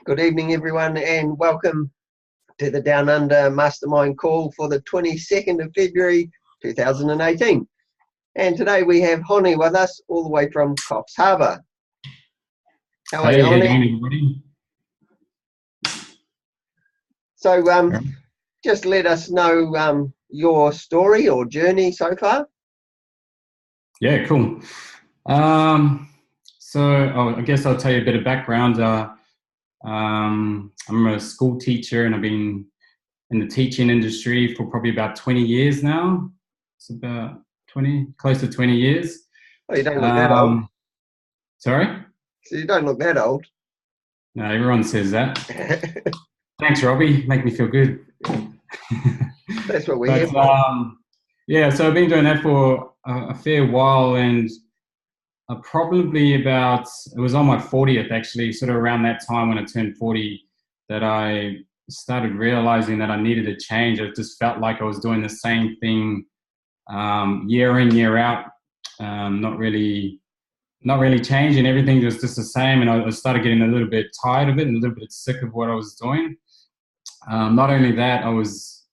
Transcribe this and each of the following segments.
Good evening, everyone, and welcome to the Down Under Mastermind call for the 22nd of February 2018. And today we have Honi with us, all the way from Coffs Harbour. How are you, Hey, how you Honi? doing, everybody? So, just let us know your story or journey so far. Yeah, cool. I guess I'll tell you a bit of background. I'm a school teacher, and I've been in the teaching industry for probably about 20 years now. It's about 20, close to 20 years. Oh, you don't look that old. Sorry? So you don't look that old. No, everyone says that. Thanks, Robbie. Make me feel good. That's what we're here for. Yeah, so I've been doing that for a fair while, and it was on my 40th actually, sort of around that time when I turned 40, that I started realizing that I needed a change. I just felt like I was doing the same thing year in, year out, not really changing. Everything was just the same, and I started getting a little bit tired of it and a little bit sick of what I was doing. Not only that, I was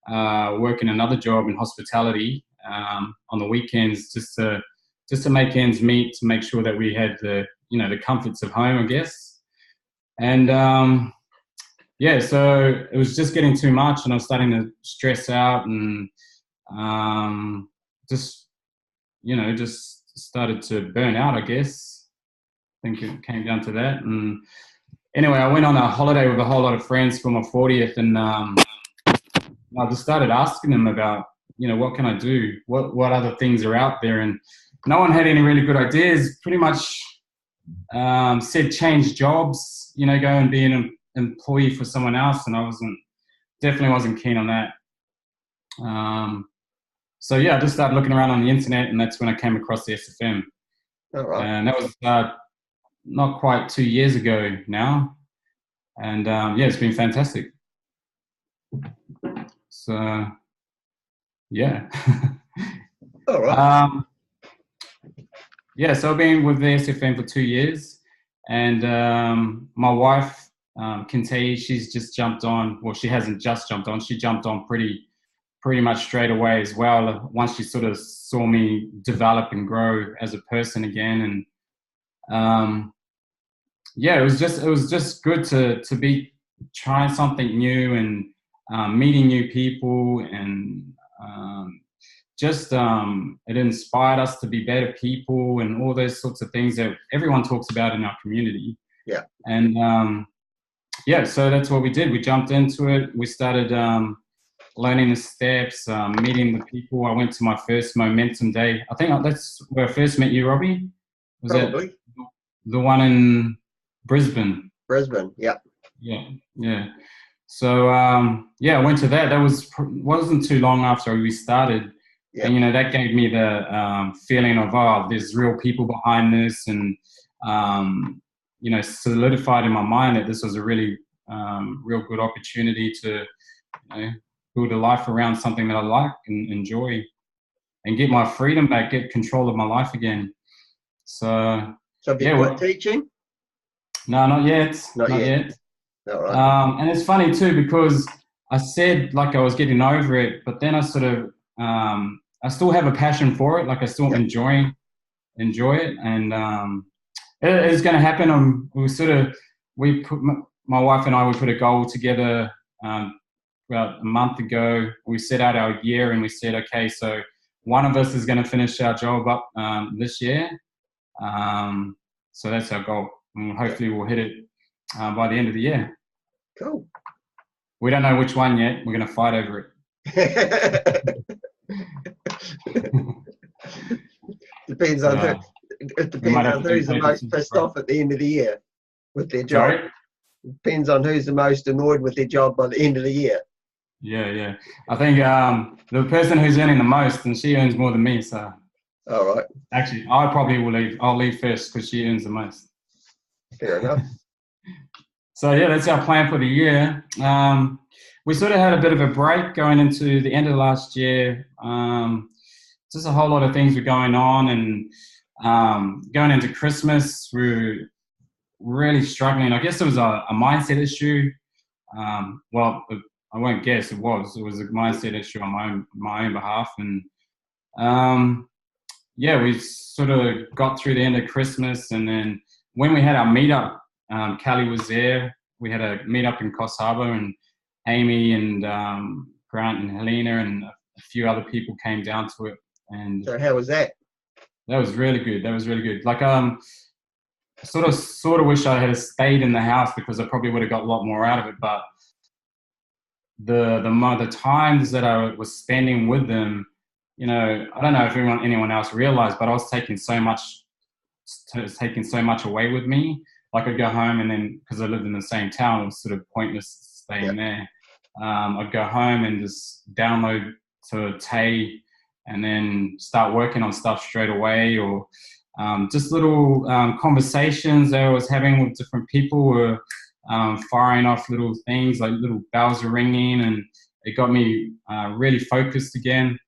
working another job in hospitality on the weekends just to make ends meet, to make sure that we had the comforts of home, I guess. And so it was just getting too much, and I was starting to stress out, and just started to burn out, I guess. I think it came down to that. And anyway, I went on a holiday with a whole lot of friends for my 40th, and I just started asking them about, what can I do? What other things are out there? And no one had any really good ideas. Pretty much said change jobs, go and be an employee for someone else. And I definitely wasn't keen on that. I just started looking around on the internet, and that's when I came across the SFM. All right. And that was not quite 2 years ago now. And it's been fantastic. So, yeah. All right. So I've been with the SFM for 2 years, and my wife, Kinte, she's just jumped on. Well, she hasn't just jumped on. She jumped on pretty much straight away as well. Once she sort of saw me develop and grow as a person again, and it was just good to be trying something new and meeting new people, and it inspired us to be better people and all those sorts of things that everyone talks about in our community. Yeah. And so that's what we did. We jumped into it. We started learning the steps, meeting the people. I went to my first Momentum Day. I think that's where I first met you, Robbie. Was Probably. that the one in Brisbane? Brisbane, yeah. Yeah. So, I went to that. That wasn't too long after we started. Yeah. And, that gave me the feeling of, there's real people behind this, and, solidified in my mind that this was a really real good opportunity to, build a life around something that I like and enjoy, and get my freedom back, get control of my life again. So have you quit teaching? No, not yet. Not yet. All right. And it's funny too, because I said like I was getting over it, but then I sort of I still have a passion for it. Like I still enjoy it, and it is going to happen. My wife and I, we put a goal together about a month ago. We set out our year, and we said, okay, so one of us is going to finish our job up this year. So that's our goal, and hopefully we'll hit it by the end of the year. Cool. We don't know which one yet. We're going to fight over it. Depends on who. It depends on who's the most pissed off at the end of the year with their job. Sorry? Depends on who's the most annoyed with their job by the end of the year. Yeah. I think the person who's earning the most, and she earns more than me, so. All right. Actually, I probably will leave. I'll leave first because she earns the most. Fair enough. So that's our plan for the year. We sort of had a bit of a break going into the end of last year. Just a whole lot of things were going on, and going into Christmas, really struggling. I guess it was a mindset issue. Well, I won't guess, it was a mindset issue on my own behalf. And yeah, we sort of got through the end of Christmas, and then when we had our meetup, Callie was there. We had a meetup in Coffs Harbour, and Amy and Grant and Helena and a few other people came down to it. And So how was that? that was really good. Like, sort of wish I had stayed in the house, because I probably would have got a lot more out of it. But the times that I was spending with them, I don't know if anyone else realized, but I was taking so much away with me. Like, I'd go home, and then, because I lived in the same town, it was sort of pointless staying there. I'd go home and just download to Tay, and then start working on stuff straight away, or just little conversations that I was having with different people were firing off little things, like little bells are ringing, and it got me really focused again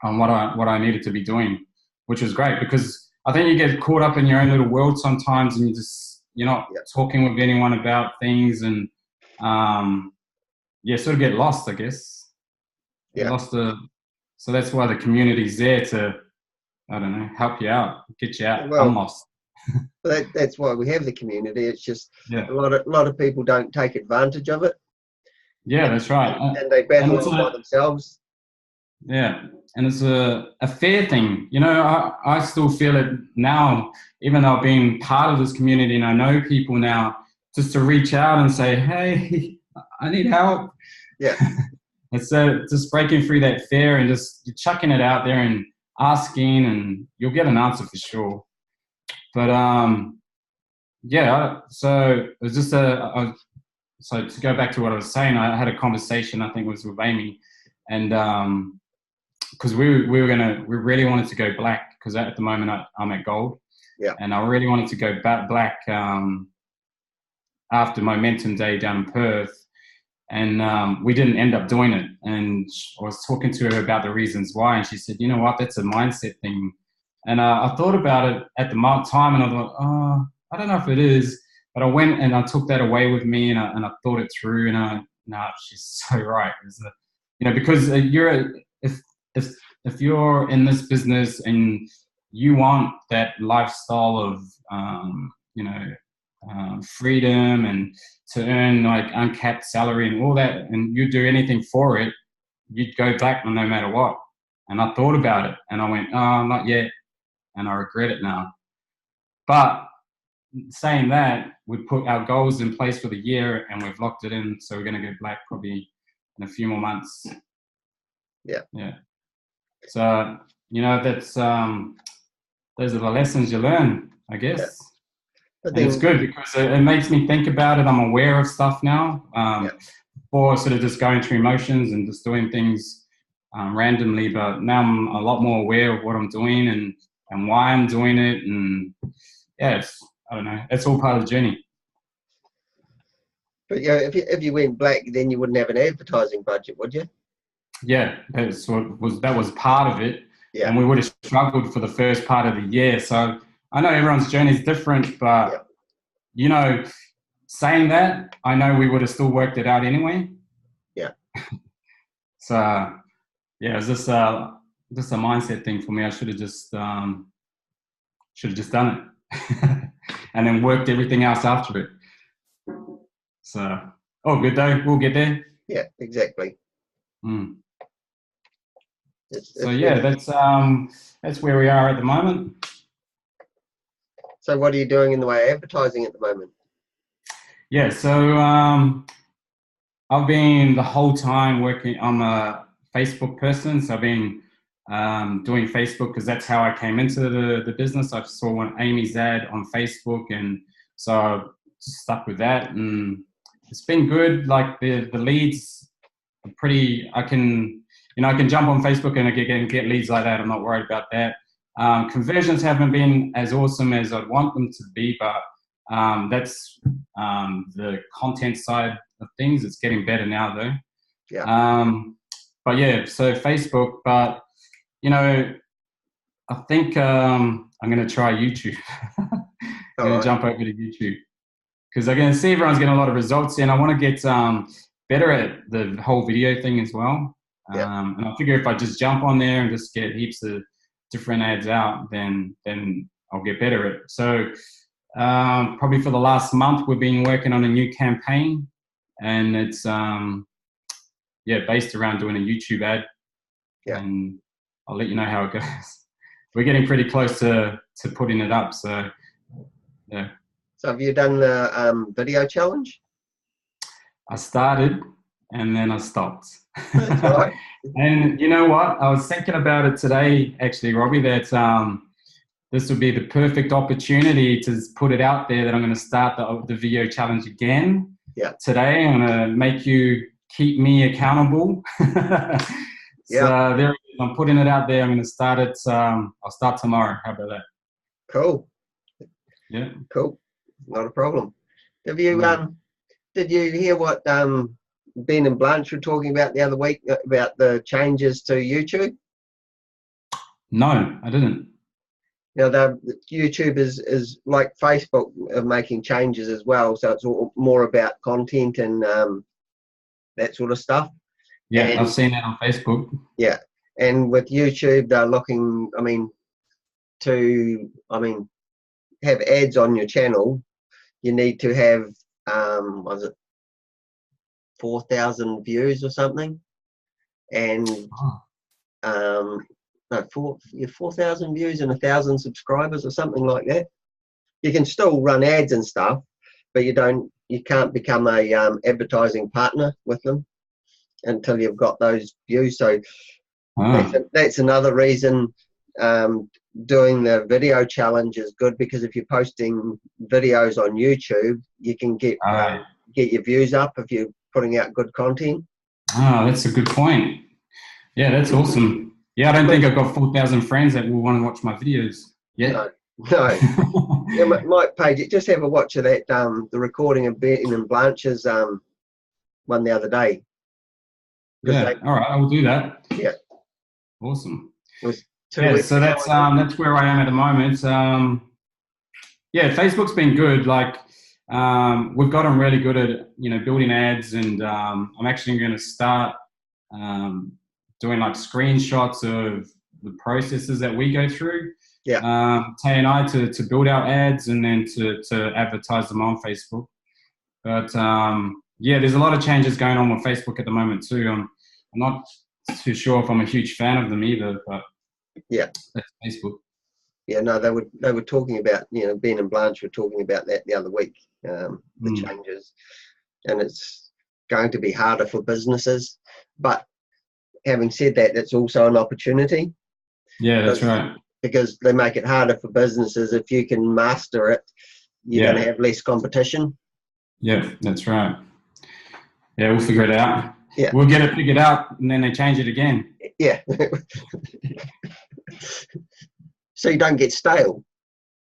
on what I needed to be doing, which was great, because I think you get caught up in your own little world sometimes, and you're not talking with anyone about things, and sort of get lost, I guess. So that's why the community's there to, I don't know, help you out, get you out. I'm lost. That's why we have the community. It's just a lot of people don't take advantage of it. Yeah, that's right. And they battle on by themselves. Yeah, and it's a fair thing. I still feel it now, even though I've been part of this community and I know people now, just to reach out and say, hey, I need help. Yeah. It's just breaking through that fear and just chucking it out there and asking, and you'll get an answer for sure. But so it was just so to go back to what I was saying, I had a conversation, I think it was with Amy, and because we really wanted to go black, because at the moment I'm at gold, and I really wanted to go black after Momentum Day down in Perth. And we didn't end up doing it. And I was talking to her about the reasons why, and she said, you know what, that's a mindset thing. And I thought about it at the time, and I thought, I don't know if it is. But I went and I took that away with me, and I thought it through, and she's so right. Because if you're in this business and you want that lifestyle of freedom and to earn like uncapped salary and all that, and you do anything for it, you'd go black no matter what. And I thought about it, and I went, not yet, and I regret it now. But saying that, we put our goals in place for the year, and we've locked it in, so we're going to go black probably in a few more months. Yeah. So that's those are the lessons you learn, I guess. And it's good, because it makes me think about it. I'm aware of stuff now. Before, sort of just going through emotions and just doing things randomly, but now I'm a lot more aware of what I'm doing and why I'm doing it. And I don't know, it's all part of the journey. But if you went black, then you wouldn't have an advertising budget, would you? Yeah, that was part of it. Yeah. And we would have struggled for the first part of the year. So I know everyone's journey is different, but saying that, I know we would have still worked it out anyway. Yeah. So it's just a mindset thing for me. I should have just done it, and then worked everything else after it. So, good though. We'll get there. Yeah, exactly. That's where we are at the moment. So what are you doing in the way of advertising at the moment? Yeah, so I've been the whole time working. I'm a Facebook person, so I've been doing Facebook because that's how I came into the business. I saw Amy's ad on Facebook, and so I just stuck with that, and it's been good. Like the leads are pretty. I can jump on Facebook and I get leads like that. I'm not worried about that. Conversions haven't been as awesome as I'd want them to be, but that's the content side of things. It's getting better now though. Yeah. But yeah, so Facebook, but I think I'm going to try YouTube. I'm going to jump over to YouTube because I can see everyone's getting a lot of results and I want to get better at the whole video thing as well. And I figure if I just jump on there and just get heaps of different ads out, then I'll get better at it. So probably for the last month, we've been working on a new campaign, and it's based around doing a YouTube ad. And I'll let you know how it goes. We're getting pretty close to putting it up. So yeah. So have you done the video challenge? I started and then I stopped. That's right. And you know what? I was thinking about it today, actually, Robbie, that this would be the perfect opportunity to put it out there that I'm going to start the video challenge again. Yeah. Today, I'm going to make you keep me accountable. So there it is. I'm putting it out there. I'm going to start it. I'll start tomorrow. How about that? Cool. Yeah. Cool. Not a problem. Have you did you hear what Ben and Blanche were talking about the other week about the changes to YouTube? No, I didn't. Now, YouTube is like Facebook of making changes as well, so it's all more about content and that sort of stuff. Yeah, and, I've seen that on Facebook. Yeah, and with YouTube, they're looking, to have ads on your channel. You need to have, was it 4,000 views or something? And no, 4,000 views and 1,000 subscribers or something like that. You can still run ads and stuff, but you can't become a advertising partner with them until you've got those views. So that's another reason doing the video challenge is good, because if you're posting videos on YouTube, you can get your views up if you're putting out good content. Oh, that's a good point. Yeah, that's awesome. Yeah, I don't think I've got 4,000 friends that will want to watch my videos yet. No. Yeah, Mike Page, just have a watch of that, the recording of Ben and Blanche's one the other day. Yeah, all right, I will do that. Yeah. Awesome. Yeah, so that's where I am at the moment. Yeah, Facebook's been good. Like, we've gotten really good at, building ads, and I'm actually going to start doing like screenshots of the processes that we go through. Yeah. Tay and I to build our ads and then to advertise them on Facebook. But there's a lot of changes going on with Facebook at the moment too. I'm not too sure if I'm a huge fan of them either, but yeah, that's Facebook. Yeah, no, they were talking about, Ben and Blanche were talking about that the other week, the changes, and it's going to be harder for businesses. But having said that, it's also an opportunity. Yeah, that's right. Because they make it harder for businesses. If you can master it, you're going to have less competition. Yeah, that's right. Yeah, we'll figure it out. Yeah. We'll get it figured out, and then they change it again. Yeah. So you don't get stale.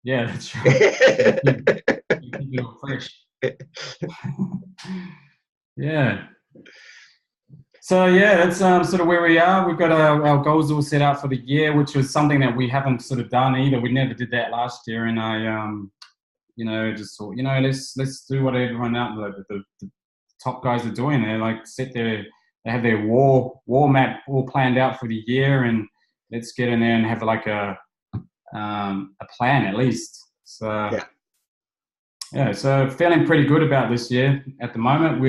Yeah, that's right. Keep it all fresh. Yeah. So yeah, that's sort of where we are. We've got our goals all set out for the year, which was something that we haven't sort of done either. We never did that last year, and I just thought, let's do what everyone out there, the top guys are doing. They like they have their war map all planned out for the year, and let's get in there and have like a plan at least. So so feeling pretty good about this year at the moment.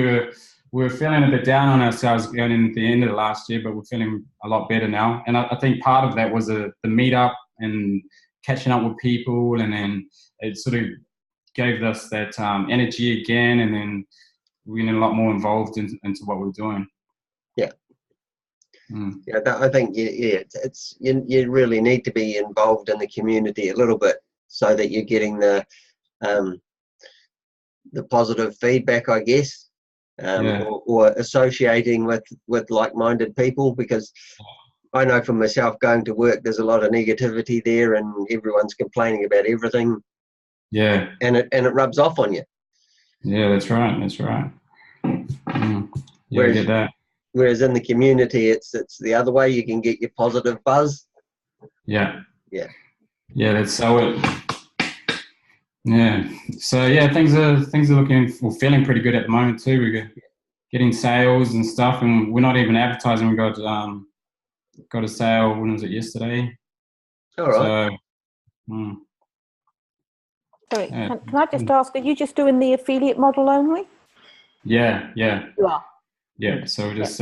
We're feeling a bit down on ourselves going into the end of the last year, but we're feeling a lot better now. And I think part of that was the meetup and catching up with people, and then it sort of gave us that energy again, and then we're getting a lot more involved into what we're doing. Yeah. Yeah, I think it's you really need to be involved in the community a little bit so that you're getting the positive feedback, I guess, or associating with like-minded people, because I know for myself, going to work, there's a lot of negativity there, and everyone's complaining about everything. Yeah, and it rubs off on you. Yeah, that's right. That's right. Yeah, I get that. Whereas in the community, it's the other way. You can get your positive buzz. Yeah. Yeah. Yeah, that's so it. Yeah. So yeah, things are looking or feeling pretty good at the moment too. We're getting sales and stuff, and we're not even advertising. We got a sale. When was it? Yesterday. All right. So. Mm, Sorry, yeah. can I just ask, are you just doing the affiliate model only? Yeah. You are. Yeah. Good. So we're just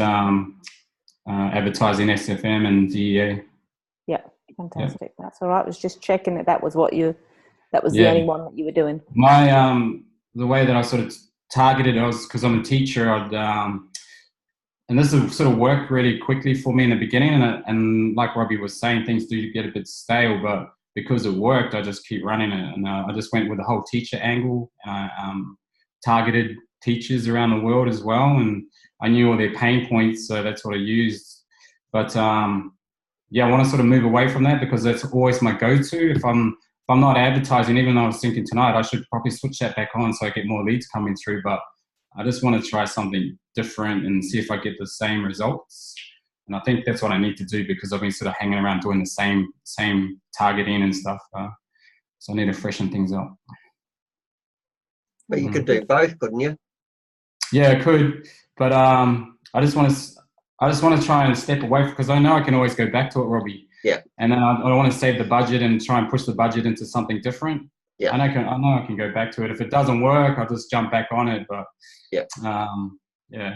advertising SFM and DEA. Yeah, fantastic. That's all right. I was just checking that was what that was the Yeah. only one that you were doing. My the way that I sort of targeted it was because I'm a teacher. And this has sort of worked really quickly for me in the beginning. And like Robbie was saying, things do get a bit stale, but because it worked, I just keep running it. And I just went with the whole teacher angle, and I targeted teachers around the world as well. And I knew all their pain points, so that's what I used. But yeah, I want to sort of move away from that because that's always my go-to. If I'm not advertising, even though I was thinking tonight, I should probably switch that back on so I get more leads coming through. But I just want to try something different and see if I get the same results. And I think that's what I need to do because I've been sort of hanging around doing the same targeting and stuff. So I need to freshen things up. But you could do both, couldn't you? Yeah, I could, but I just want to try and step away because I know I can always go back to it, Robbie. Yeah. And then I want to save the budget and try and push the budget into something different. Yeah. I know I can go back to it. If it doesn't work, I'll just jump back on it. But yeah. Yeah.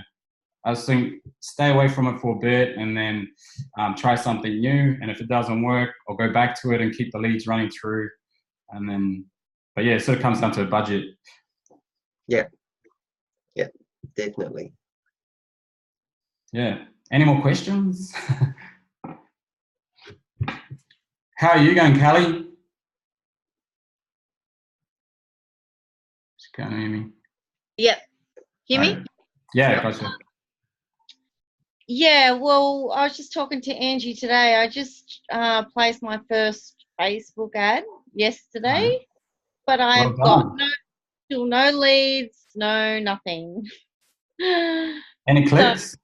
I just think stay away from it for a bit and then try something new. And if it doesn't work, I'll go back to it and keep the leads running through. And then, but yeah, it sort of comes down to a budget. Yeah. Yeah, definitely. Yeah. Any more questions? How are you going, Callie? She can't hear me. Yep. Hear me? Yeah, gotcha. Yeah, well, I was just talking to Angie today. I just placed my first Facebook ad yesterday, but I've got still no leads, nothing. Any clicks?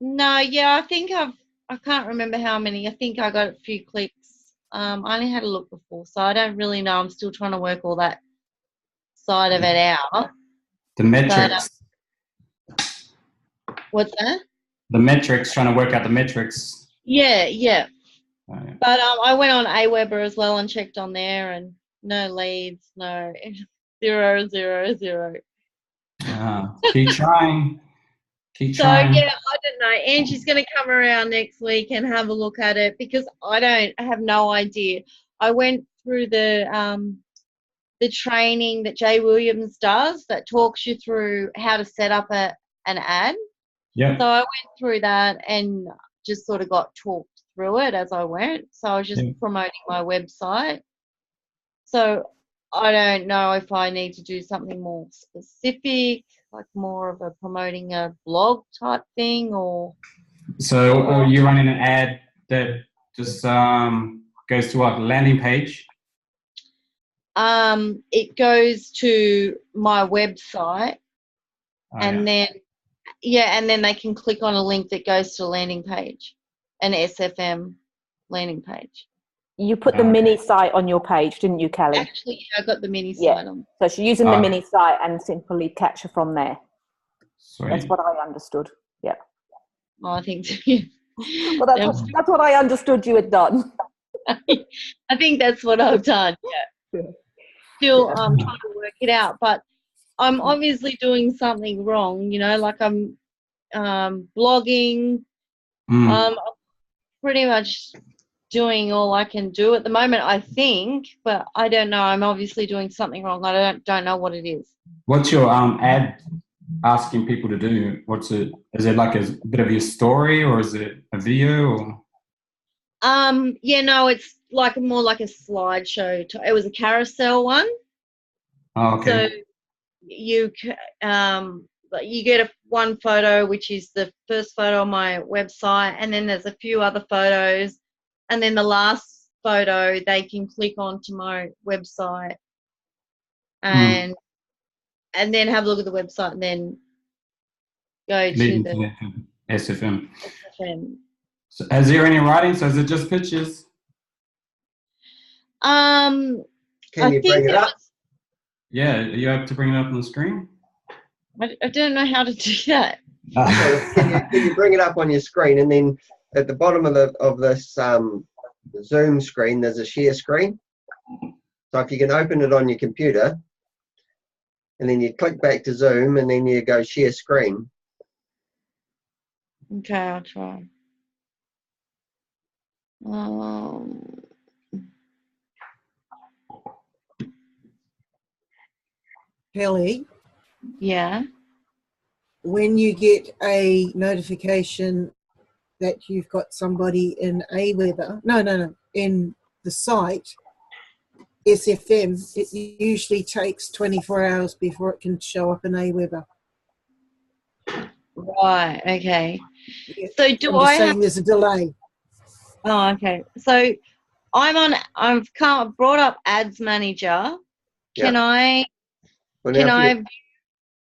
No, yeah, I can't remember how many. I think I got a few clicks. I only had a look before, so I don't really know. I'm still trying to work all that side of it out. The metrics. What's that? The metrics, trying to work out the metrics. Yeah. Oh, yeah. But I went on Aweber as well and checked on there, and no leads, no 0, 0, 0. Keep trying. Keep so trying. Yeah, I don't know. Angie's going to come around next week and have a look at it because I have no idea. I went through the training that Jay Williams does that talks you through how to set up an ad. Yeah. So I went through that and just sort of got talked through it as I went. So I was just promoting my website. So I don't know if I need to do something more specific, like more of a promoting a blog type thing, or. So are you running an ad that just goes to a landing page? It goes to my website, and then they can click on a link that goes to a landing page, an SFM landing page. You put the mini site on your page, didn't you, Callie? Actually, I got the mini site on. So she's using the mini site and simply catch her from there. Sweet. That's what I understood. Yeah. Oh, I think so. Well, that's what I understood you had done. I think that's what I've done. Yeah. Still trying to work it out, but I'm obviously doing something wrong. Like I'm blogging. I'm pretty much doing all I can do at the moment, I think, but I don't know. I'm obviously doing something wrong. I don't know what it is. What's your ad asking people to do? What's it? Is it like a bit of your story, or is it a video? Or? It's like more like a slideshow. It was a carousel one. Oh, okay. So you get one photo, which is the first photo on my website, and then there's a few other photos, and then the last photo they can click onto my website and then have a look at the website and then go to the SFM. So is there any writing? So is it just pictures? Can you bring it up? Yeah, are you able to bring it up on the screen? I don't know how to do that. Can you bring it up on your screen, and then at the bottom of this Zoom screen, there's a share screen. So if you can open it on your computer, and then you click back to Zoom, and then you go share screen. Okay, I'll try. Kelly, Yeah. when you get a notification that you've got somebody in Aweber, in the site, SFM, it usually takes 24 hours before it can show up in Aweber. Right. Okay. Yeah, So do I'm just I have? saying there's a delay. Oh, okay. So I've brought up Ads Manager. Can I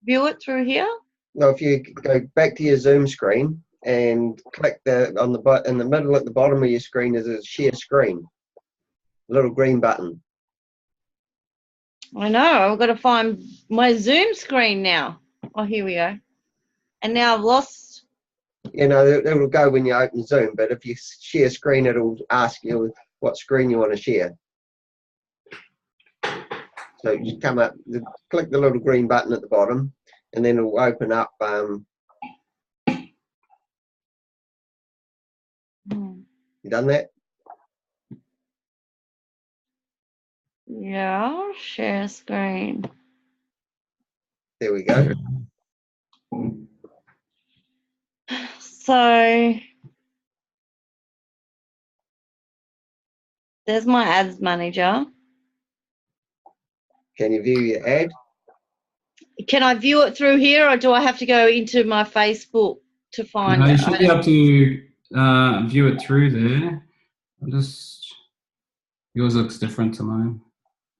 view it through here? No, if you go back to your Zoom screen and click in the middle at the bottom of your screen is a share screen, a little green button. I know. I've got to find my Zoom screen now. Oh, here we go. And now I've lost. You know, it will go when you open Zoom, but if you share screen, it'll ask you what screen you want to share. So you come up, click the little green button at the bottom, and then it'll open up. You done that? Yeah, share screen. There we go. So there's my Ads Manager. Can you view your ad? Can I view it through here, or do I have to go into my Facebook to find No, it? you should be able to view it through there. Yours looks different to mine.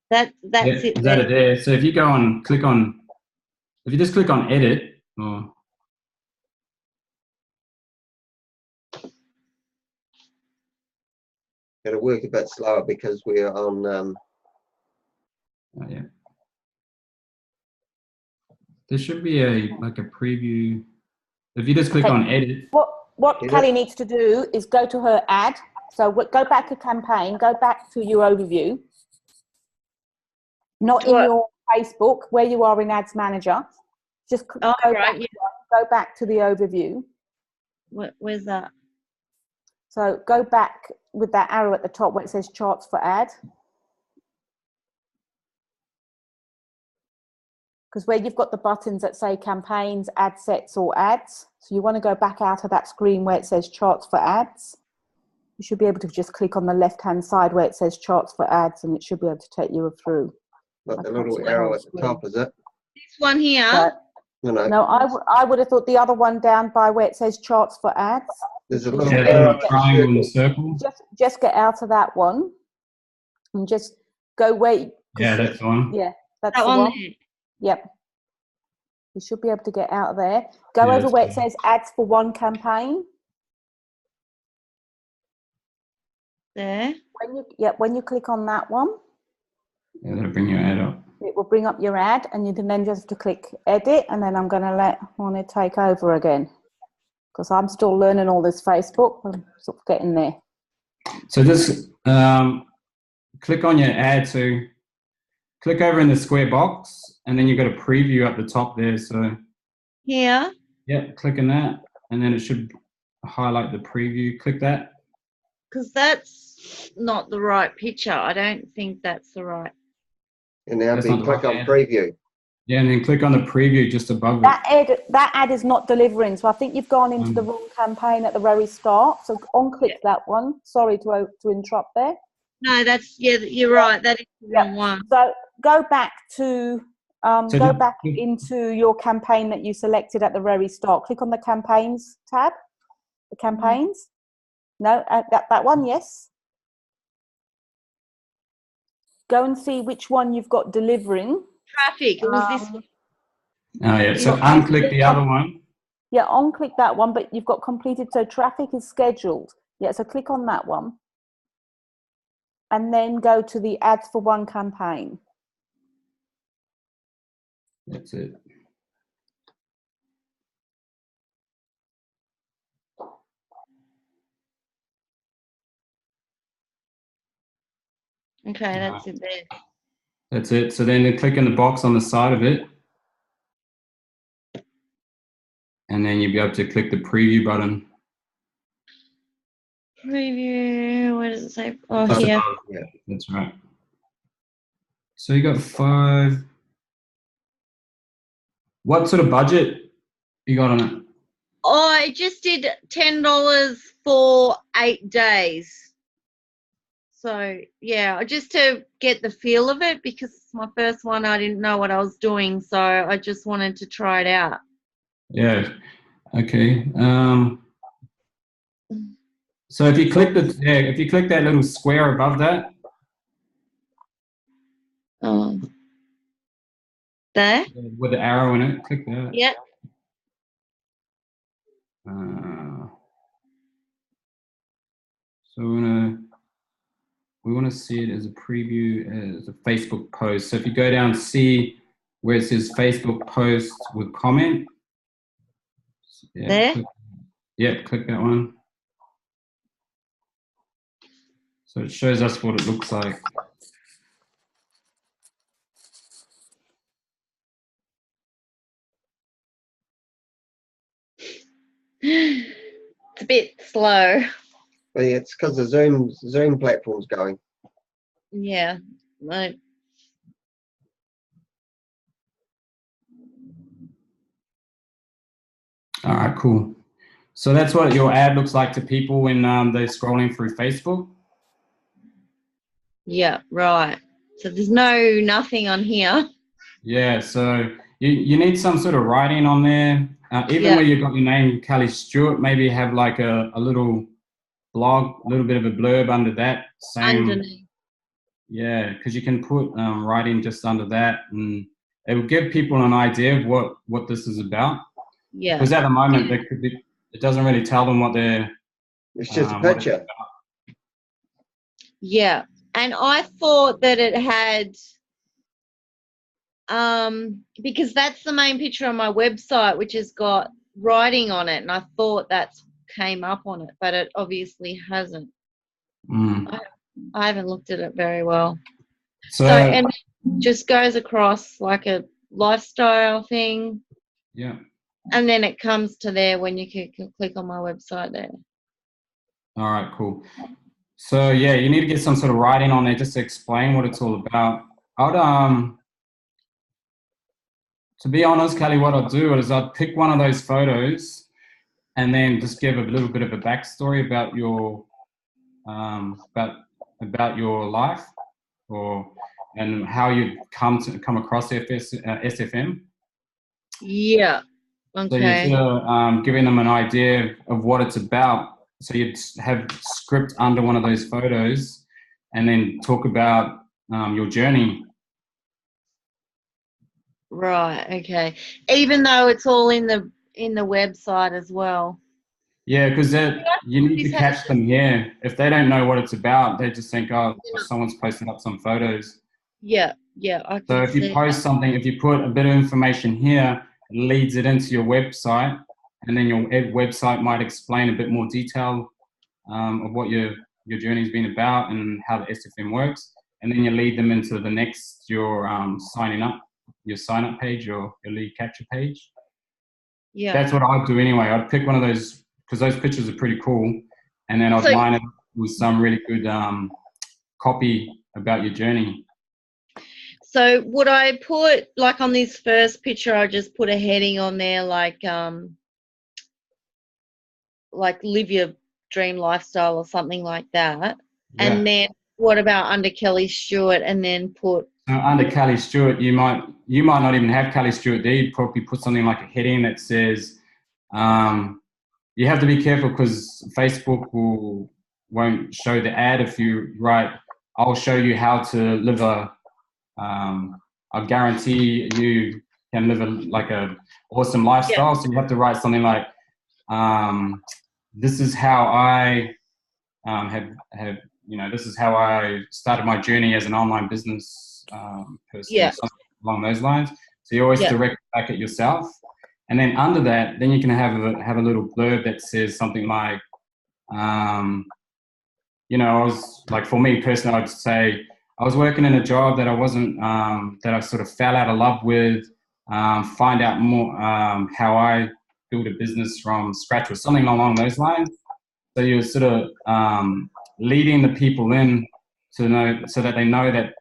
That's Yeah, it. is that it there? So if you go on, if you just click on edit, or It'll work a bit slower because we're on. oh, yeah. There should be a preview. If you just click on edit. What Kelly needs to do is go to her ad. So go back to campaign, go back to your overview. Not in your Facebook, where you are in Ads Manager. Just go back to the overview. Where's that? So go back with that arrow at the top where it says charts for ad. Because where you've got the buttons that say campaigns, ad sets, or ads. So you want to go back out of that screen where it says charts for ads. You should be able to just click on the left-hand side where it says charts for ads, and it should be able to take you through. Not the little arrow at the top, is it? This one here? No, I would have thought the other one down by where it says charts for ads. There's a little arrow, triangle and circle. Just get out of that one and just go where. Yeah, that's the one. Yeah, that's that the one. one. Yep. You should be able to get out of there. Go over where it says ads for one campaign. There. When you click on that one, Yeah, that'll bring your ad up. it will bring up your ad, and you can then just have to click edit, and then I'm going to let Juana take over again because I'm still learning all this Facebook. I'm sort of getting there. So just click on your ad. So click over in the square box, and then you've got a preview at the top there. So Here? yeah, click on that, and then it should highlight the preview. Click that. Because that's not the right picture. I don't think that's the right. And now That's click not on right. preview. Yeah, and then click on the preview just above it. That ad is not delivering, so I think you've gone into the wrong campaign at the very start. So unclick that one. Sorry to interrupt there. No, that's, you're right. That is the wrong one. So go back to into your campaign that you selected at the very start. Click on the campaigns tab. The campaigns. No, that one. Yes. Go and see which one you've got delivering. Traffic. It was this one. Oh yeah. So unclick the other one. Yeah, unclick that one, but you've got completed. So traffic is scheduled. Yeah. So click on that one. and then go to the ads for one campaign. That's it. Okay, that's it there. That's it. So then you click in the box on the side of it. And then you'll be able to click the preview button. Preview, where does it say? Oh, That's here. above. Yeah, that's right. So you got 5. What sort of budget you got on it? Oh, I just did $10 for 8 days. So, yeah, just to get the feel of it, because it's my first one, I didn't know what I was doing, so I just wanted to try it out. Yeah. Okay. So if you click if you click that little square above that. There? With the arrow in it, click that. Yeah. So we want to see it as a preview, as a Facebook post. So if you go down, see where it says Facebook post with comment. Yeah, There? click that one. So it shows us what it looks like. It's a bit slow. But yeah, it's because the Zoom platform's going. Yeah. Like, All right, cool. So that's what your ad looks like to people when they're scrolling through Facebook. yeah, right. So there's nothing on here. Yeah, so you need some sort of writing on there. Even where you've got your name, Kelly Stewart, maybe have like a little blog, a little bit of a blurb under that. Underneath. Yeah, because you can put writing just under that, and it will give people an idea of what this is about. Yeah. Because at the moment, it doesn't really tell them what they're. It's just a picture. Yeah, and I thought that it had, because that's the main picture on my website, which has got writing on it, and I thought that's came up on it, but it obviously hasn't. I haven't looked at it very well. So and it just goes across like a lifestyle thing. Yeah. And then it comes to there when you can click on my website there. All right, cool. So yeah, you need to get some sort of writing on there just to explain what it's all about. To be honest, Kelly, what I'll do is I'll pick one of those photos and then just give a little bit of a backstory about your about your life and how you've come across SFM. Yeah. Okay. So you're sort of giving them an idea of what it's about. So you'd have script under one of those photos and then talk about your journey. Right. Okay. Even though it's all in the website as well. Yeah, because you need to catch them here. If they don't know what it's about, they just think, oh, someone's posted up some photos. Yeah. Yeah. So if you post something, if you put a bit of information here, it leads it into your website, and then your website might explain a bit more detail of what your journey's been about and how the SFM works, and then you lead them into the next your sign up page or your lead capture page. Yeah, that's what I'd do anyway. I'd pick one of those because those pictures are pretty cool, and then I'd line it with some really good copy about your journey. So would I put, like on this first picture, I just put a heading on there like live your dream lifestyle or something like that? Yeah. And then what about under Kelly Stewart and then put... under Kelly Stewart, you might not even have Kelly Stewart there. You'd probably put something like a heading that says, you have to be careful because Facebook won't show the ad if you write, I'll show you how to live I guarantee you can live a awesome lifestyle. Yeah. So you have to write something like, this is how I have this is how I started my journey as an online business person, Yeah. something along those lines. So you always direct back at yourself. And then under that, then you can have a little blurb that says something like, I was like, for me personally, I'd say I was working in a job that I wasn't, that I sort of fell out of love with, find out more how I build a business from scratch or something along those lines. So you're sort of leading the people in to know, so that they know that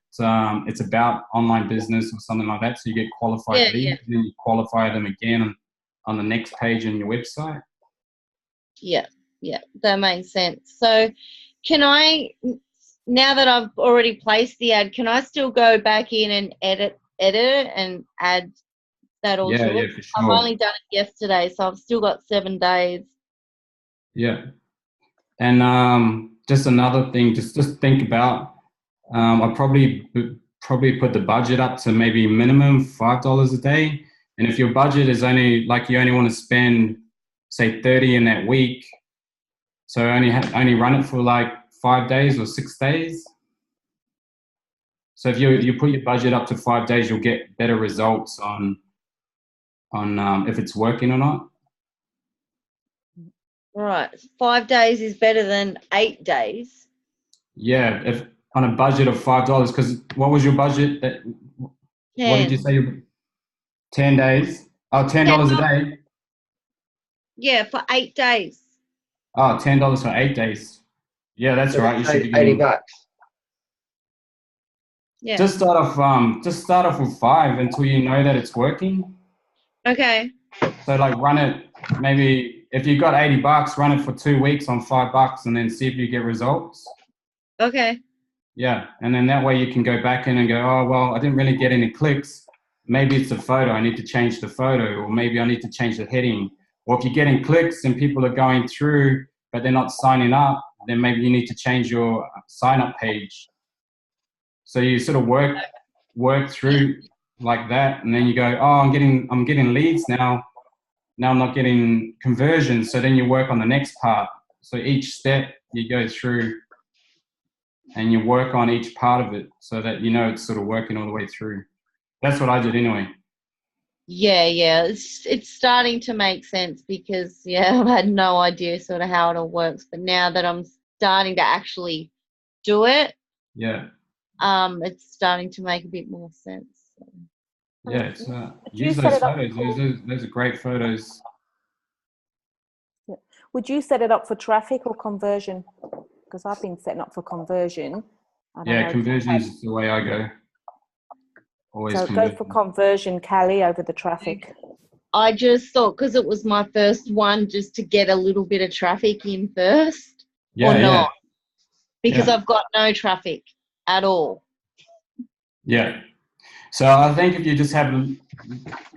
it's about online business or something like that. So you get qualified leads, and then you qualify them again on the next page in your website. Yeah, that makes sense. So can I, now that I've already placed the ad, can I still go back in and edit it and add that all to it? Yeah, for sure. I've only done it yesterday, so I've still got 7 days. Yeah. And just another thing, just think about, I probably put the budget up to maybe minimum $5 a day. And if your budget is only, like, you only want to spend, say, 30 in that week, so only run it for like 5 days or 6 days. So if you put your budget up to 5 days, you'll get better results on if it's working or not. Right. 5 days is better than 8 days. Yeah, if on a budget of $5, because what was your budget? What did you say? 10 days? Oh, $10 a day? Yeah, for 8 days. Oh, $10 for 8 days. Yeah, that's right. You should be $80. getting, Yeah. just start off with 5 until you know that it's working. Okay. So like run it, maybe if you got $80, run it for 2 weeks on $5 and then see if you get results. Okay. Yeah, and then that way you can go back in and go, oh, well, I didn't really get any clicks. Maybe it's the photo. I need to change the photo, or maybe I need to change the heading. Or if you're getting clicks and people are going through, but they're not signing up, then maybe you need to change your sign-up page. So you sort of work through like that, and then you go, oh, I'm getting leads now. Now I'm not getting conversions. So then you work on the next part. So each step you go through, and you work on each part of it so that it's sort of working all the way through. That's what I did anyway. Yeah. It's starting to make sense because, I've had no idea sort of how it all works. But now that I'm starting to actually do it, it's starting to make a bit more sense. So. Yeah, it's, use those photos. Those are great photos. Yeah. Would you set it up for traffic or conversion? Because I've been setting up for conversion. Conversion is the way I go. Always so conversion. go for conversion, Callie, over the traffic. I just thought, because it was my first one, just to get a little bit of traffic in first, not, because I've got no traffic at all. Yeah. So I think if you just have,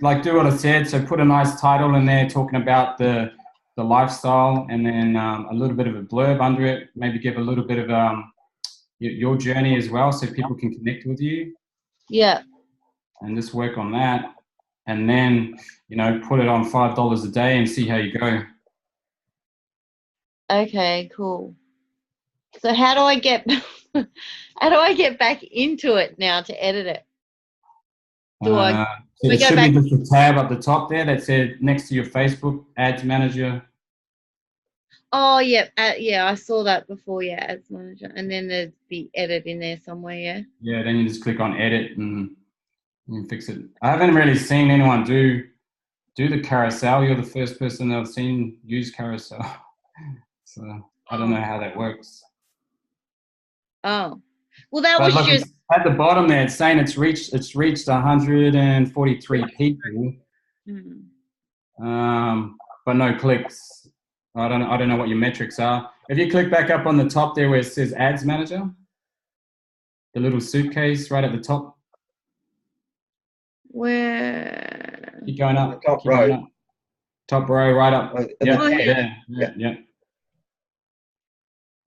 like, do what I said, so put a nice title in there talking about the lifestyle, and then a little bit of a blurb under it, maybe give a little bit of your journey as well so people can connect with you. Yeah. And just work on that. And then, put it on $5 a day and see how you go. Okay, cool. So how do I get back into it now to edit it? So it should be just a tab at the top there that said next to your Facebook Ads Manager. Oh, yeah. I saw that before, Ads Manager. And then there's the edit in there somewhere, Yeah, then you just click on edit and fix it. I haven't really seen anyone do the carousel. You're the first person I've seen use carousel. So I don't know how that works. Oh. Well, that was just at the bottom there. It's saying it's reached 143 people, but no clicks. I don't know what your metrics are. If you click back up on the top there where it says Ads Manager, the little suitcase right at the top. Where? Keep going up. Top row. Top row, right up. Yeah.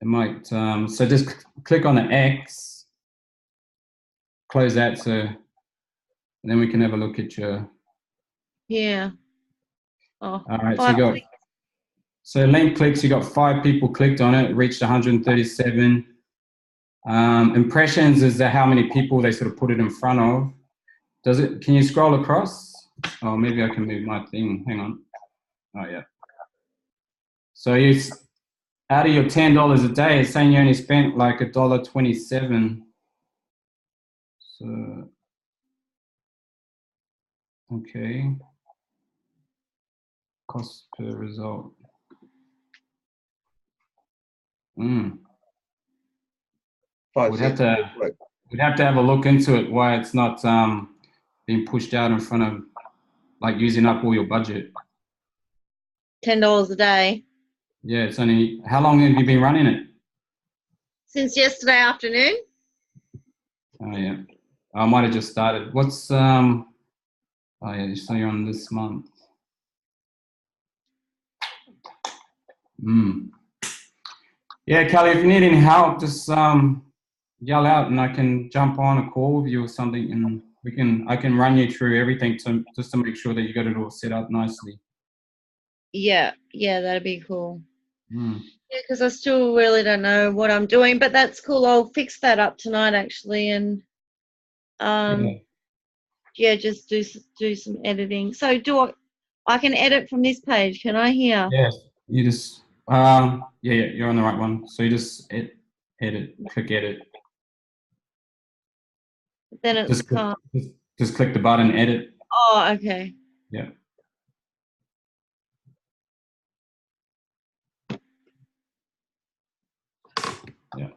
It might. So just click on the X. Close that. So then we can have a look at your. Yeah. Oh. All right. So link clicks. You got 5 people clicked on it. Reached 137. Impressions is how many people they sort of put it in front of. Can you scroll across? Oh, maybe I can move my thing. Hang on. Oh, yeah. So out of your $10 a day, it's saying you only spent like $1.27. So, okay. Cost per result. We'd have to have a look into it, why it's not being pushed out in front of, like, using up all your budget. $10 a day. Yeah, it's only, how long have you been running it? Since yesterday afternoon. Oh, yeah. I might have just started. What's, oh, yeah, so you're on this month. Yeah, Kelly, if you need any help, just yell out and I can jump on a call with you or something, and I can run you through everything just to make sure that you got it all set up nicely. Yeah, that'd be cool. Yeah, because I still really don't know what I'm doing, but that's cool. I'll fix that up tonight actually, and just do some editing. So I can edit from this page, can I here? Yes, you just you're on the right one. So you just edit, click edit. Then it's just click the button, edit. Oh, okay. Yeah. Yeah.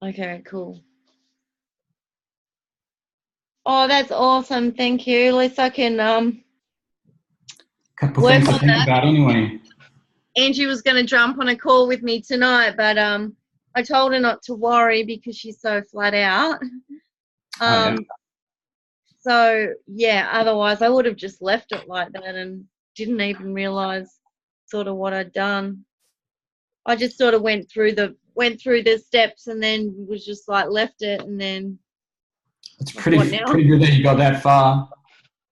Okay, cool. Oh, that's awesome. Thank you. At least I can Couple things to think about anyway. Angie was going to jump on a call with me tonight, but I told her not to worry because she's so flat out. So yeah, otherwise I would have just left it like that and didn't even realize sort of what I'd done. I just sort of went through the steps and then was just like left it, and then it's pretty good that you got that far.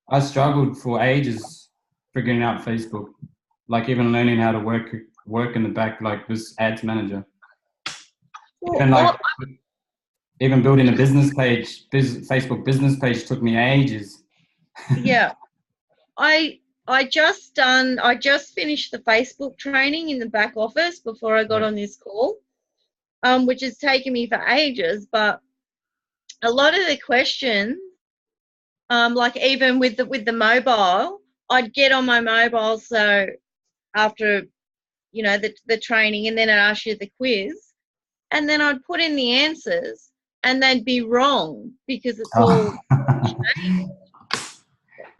I struggled for ages figuring out Facebook, like even learning how to work in the back, like this ads manager. Even building a business page, Facebook business page took me ages. Yeah, I just finished the Facebook training in the back office before I got on this call, which has taken me for ages. But a lot of the questions, like even with the mobile, I'd get on my mobile. So after, the training, and then I'd ask you the quiz, and then I'd put in the answers, and they'd be wrong because it's all changed.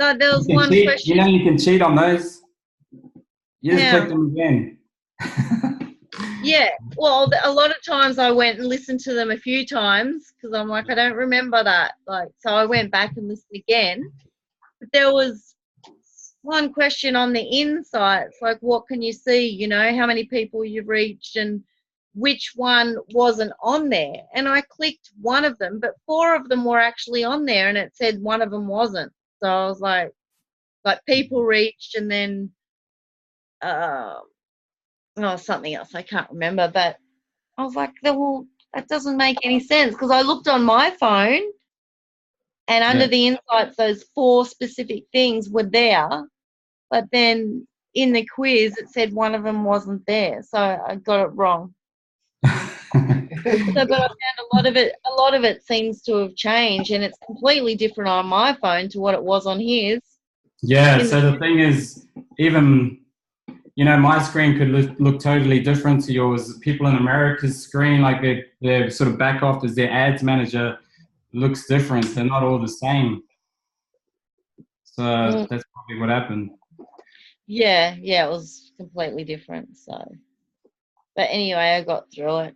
So there was one question. You can cheat on those. You just click them again. Yeah, well, a lot of times I went and listened to them a few times because I'm like, I don't remember that. So I went back and listened again. But there was one question on the insights, like what can you see, how many people you've reached and which one wasn't on there. And I clicked one of them, but 4 of them were actually on there, and it said one of them wasn't. So I was like people reached, and then something else I can't remember, but I was like, well, that doesn't make any sense, because I looked on my phone and under the insights those 4 specific things were there, but then in the quiz it said one of them wasn't there, so I got it wrong. But I found a lot of it seems to have changed, and it's completely different on my phone to what it was on his. Yeah, so the thing is, even my screen could look totally different to yours. People in America's screen, like their sort of back office, their ads manager looks different. They're not all the same. So that's probably what happened. Yeah, it was completely different. So, but anyway, I got through it.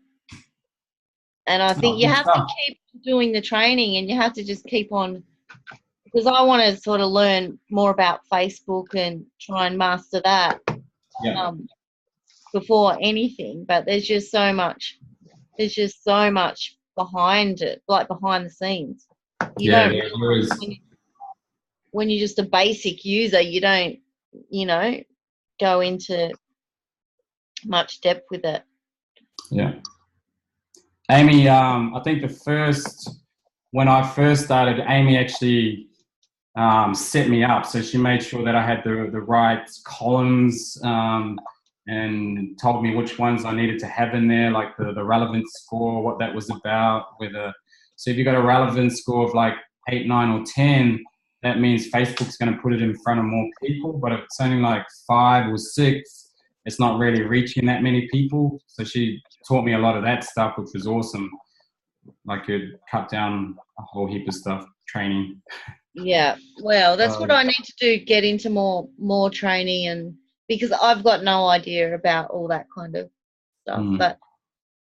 And I think you have to keep doing the training, and you have to just keep on, because I want to sort of learn more about Facebook and try and master that. Yeah. Before anything, but there's just so much behind it, like behind the scenes. When you're just a basic user, you don't, go into much depth with it. Yeah. Amy, I think when I first started, Amy actually set me up. So she made sure that I had the right columns and told me which ones I needed to have in there, like the relevance score, what that was about. So if you got a relevance score of like 8, 9, or 10, that means Facebook's going to put it in front of more people. But if it's only like 5 or 6, it's not really reaching that many people. So she taught me a lot of that stuff, which was awesome. Like it cut down a whole heap of stuff, training. Yeah, well, that's what I need to do, get into more training, and because I've got no idea about all that kind of stuff. But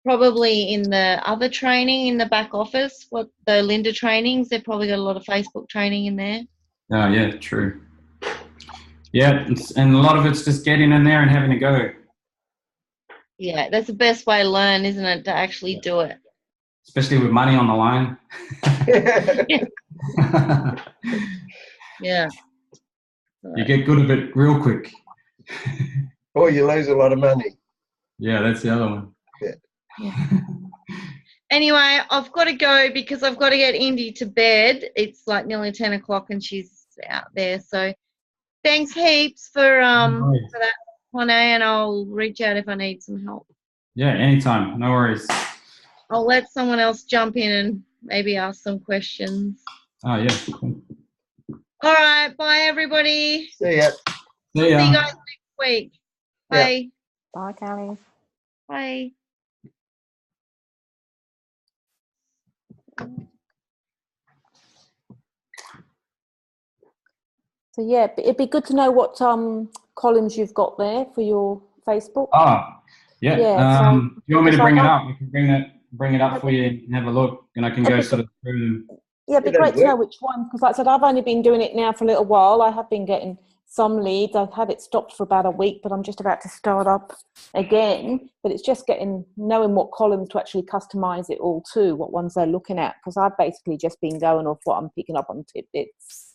probably in the other training in the back office, what the Linda trainings, they've probably got a lot of Facebook training in there. Oh, yeah, true. Yeah, and a lot of it's just getting in there and having a go. Yeah, that's the best way to learn, isn't it, to actually do it? Especially with money on the line. Yeah. You get good at it real quick. Or you lose a lot of money. Yeah, that's the other one. Yeah. Anyway, I've got to go because I've got to get Indy to bed. It's like nearly 10 o'clock and she's out there. So thanks heaps for that, Honey, and I'll reach out if I need some help. Yeah, anytime. No worries. I'll let someone else jump in and maybe ask some questions. Oh, yeah. Cool. All right. Bye, everybody. See ya. See ya. See you guys next week. Bye. Yeah. Bye, Callie. Bye. So yeah, it'd be good to know what columns you've got there for your Facebook. Oh, yeah. Yeah, do you want me to because bring it up? I can bring it up for you and have a look, and I can go sort of through them. Yeah, it'd be great to know which one, because like I said, I've only been doing it now for a little while. I have been getting some leads. I've had it stopped for about a week, but I'm just about to start up again. But it's just knowing what columns to actually customize it all to, what ones they're looking at, because I've basically just been going off what I'm picking up on tidbits.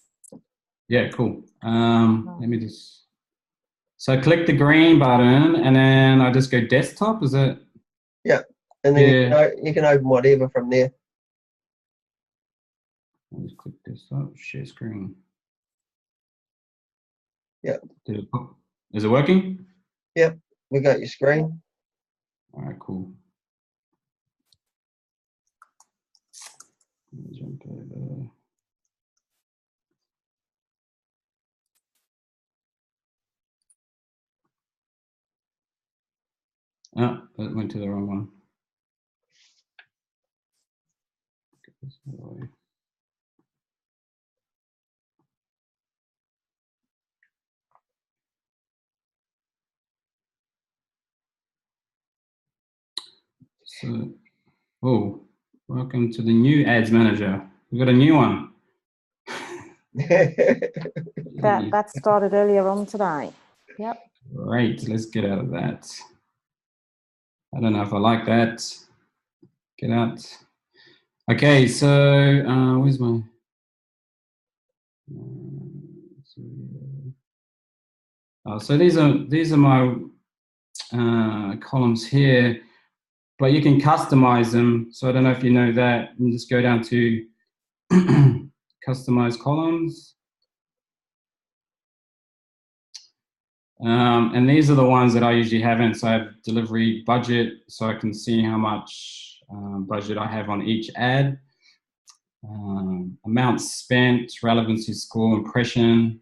Yeah, cool. Let me just... So click the green button, and then I just go desktop, is it? Yeah. And then you can open whatever from there. I'll just click desktop, share screen. Yeah. Is it working? Yep. We got your screen. All right, cool. Jump over. Oh, that went to the wrong one. So, welcome to the new ads manager. We've got a new one. That started earlier on today. Yep. Great, let's get out of that. I don't know if I like that. Get out. Okay, so where's my... so these are my columns here, but you can customize them. So I don't know if you know that. You just go down to customize columns. And these are the ones that I usually have in. So I have delivery budget, so I can see how much budget I have on each ad. Amount spent, relevancy score, impression,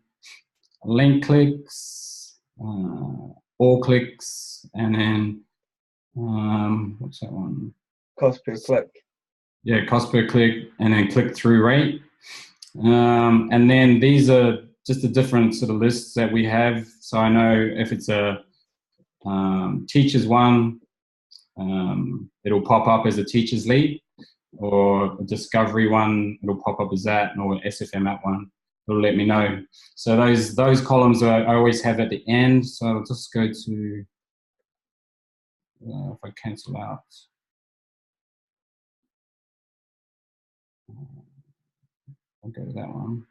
link clicks, all clicks, and then what's that one? Cost per click. Yeah, cost per click, and then click-through rate. And then these are just the different sort of lists that we have. So I know if it's a teacher's one, it'll pop up as a teacher's lead, or a discovery one, it'll pop up as that, or SFM app one, it'll let me know. So those columns I always have at the end. So I'll just go to, if I cancel out. I'll go to that one.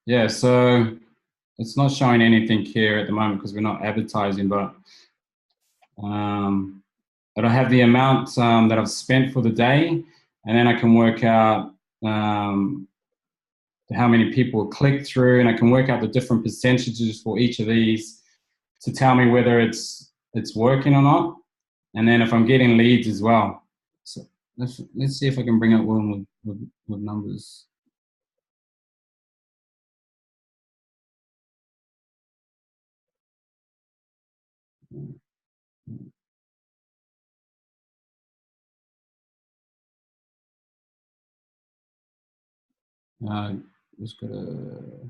Yeah, so it's not showing anything here at the moment because we're not advertising, but I have the amount that I've spent for the day, and then I can work out how many people click through, and I can work out the different percentages for each of these to tell me whether it's working or not, and then if I'm getting leads as well. So let's see if I can bring up one with numbers. Just gotta.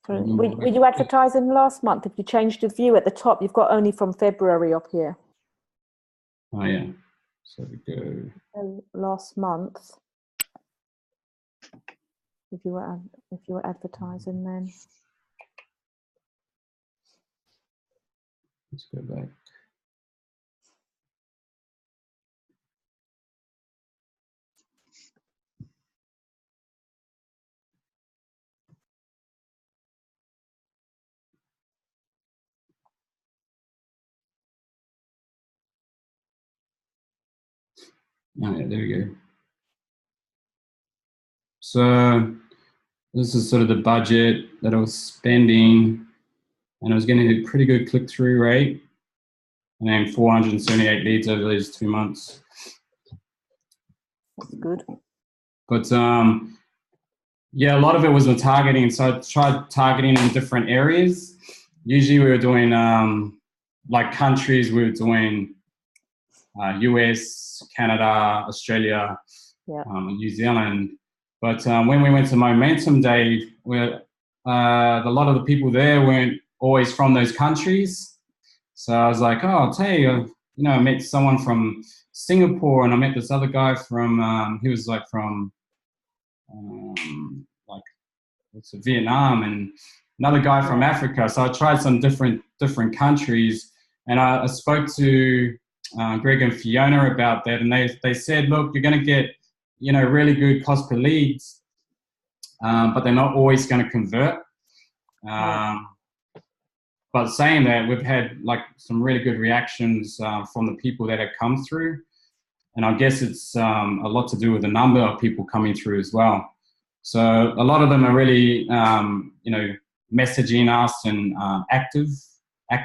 Were you advertising last month? If you changed the view at the top, you've got only from February up here. Oh yeah. So we go. Last month. If you were advertising then. Let's go back. Oh, yeah, there we go. So this is sort of the budget that I was spending, and I was getting a pretty good click-through rate, and then 478 leads over these 2 months. That's good. But yeah, a lot of it was the targeting. So I tried targeting in different areas. Usually we were doing like countries, we were doing US, Canada, Australia, New Zealand. But when we went to Momentum Day, a lot of the people there weren't always from those countries. So I was like, oh, I'll tell you, I met someone from Singapore, and I met this other guy from, he was like from, Vietnam, and another guy from Africa. So I tried some different countries, and I spoke to Greg and Fiona about that, and they said, look, you're going to get really good cost per leads, but they're not always going to convert. But saying that, we've had like some really good reactions from the people that have come through, and I guess it's a lot to do with the number of people coming through as well. So a lot of them are really messaging us and active